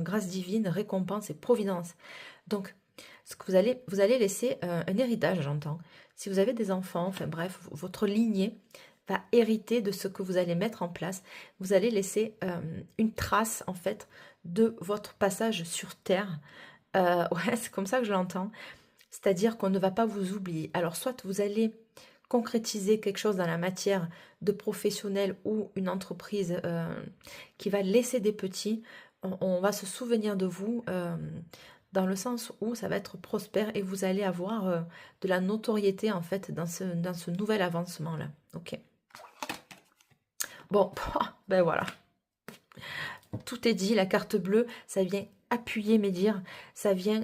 grâce divine, récompense et providence. Donc, ce que vous allez laisser un héritage, j'entends. Si vous avez des enfants, enfin bref, votre lignée va hériter de ce que vous allez mettre en place. Vous allez laisser une trace, en fait, de votre passage sur Terre. Ouais, c'est comme ça que je l'entends. C'est-à-dire qu'on ne va pas vous oublier. Alors, soit vous allez concrétiser quelque chose dans la matière de professionnel ou une entreprise qui va laisser des petits, on va se souvenir de vous dans le sens où ça va être prospère et vous allez avoir de la notoriété en fait dans ce nouvel avancement-là. Ok. Bon, ben voilà. Tout est dit, la carte bleue, ça vient appuyer mes dires, ça vient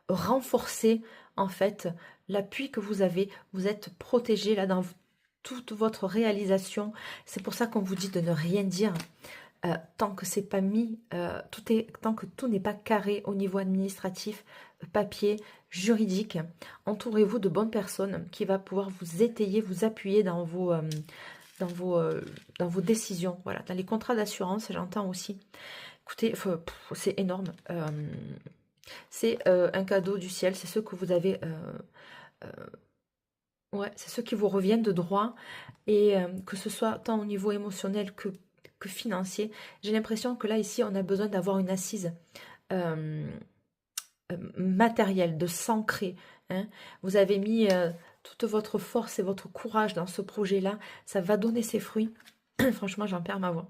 renforcer en fait l'appui que vous avez. Vous êtes protégé là dans toute votre réalisation. C'est pour ça qu'on vous dit de ne rien dire. Tant que c'est pas mis, tant que tout n'est pas carré au niveau administratif, papier, juridique, entourez-vous de bonnes personnes qui va pouvoir vous étayer, vous appuyer dans vos décisions. Voilà, dans les contrats d'assurance, j'entends aussi. Écoutez, c'est énorme. C'est un cadeau du ciel, c'est ce que vous avez. Ouais, c'est ceux qui vous reviennent de droit et que ce soit tant au niveau émotionnel que financier. J'ai l'impression que là, ici, on a besoin d'avoir une assise matérielle, de s'ancrer. Hein. Vous avez mis toute votre force et votre courage dans ce projet-là. Ça va donner ses fruits. Franchement, j'en perds ma voix.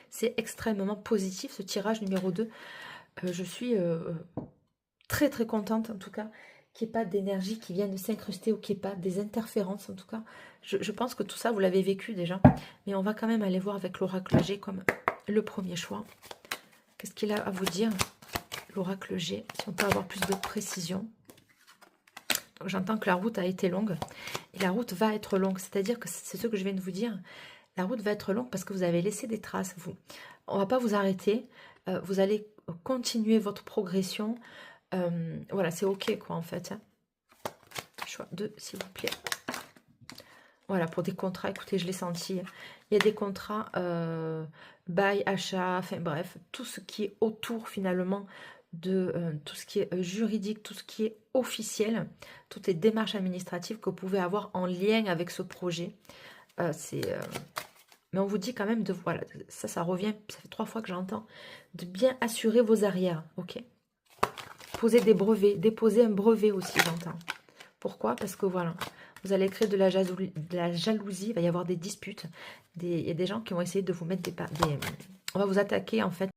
C'est extrêmement positif, ce tirage numéro 2. Je suis très très contente en tout cas qu'il n'y ait pas d'énergie qui vienne s'incruster ou qu'il n'y ait pas des interférences en tout cas. Je pense que tout ça vous l'avez vécu déjà, mais on va quand même aller voir avec l'oracle G comme le premier choix. Qu'est-ce qu'il a à vous dire l'oracle G, si on peut avoir plus de précision. Donc j'entends que la route a été longue et la route va être longue, c'est-à-dire que c'est ce que je viens de vous dire. La route va être longue parce que vous avez laissé des traces. On ne va pas vous arrêter, vous allez continuer votre progression. Voilà, c'est ok quoi en fait. Choix 2, s'il vous plaît. Voilà, pour des contrats, écoutez, je l'ai senti. Il y a des contrats bail, achat, enfin bref, tout ce qui est autour finalement de tout ce qui est juridique, tout ce qui est officiel, toutes les démarches administratives que vous pouvez avoir en lien avec ce projet. Mais on vous dit quand même de, voilà, ça revient, ça fait 3 fois que j'entends, de bien assurer vos arrières, ok. Poser des brevets, déposer un brevet aussi, j'entends. Pourquoi? Parce que voilà, vous allez créer de la jalousie, il va y avoir des disputes, il y a des gens qui vont essayer de vous mettre on va vous attaquer en fait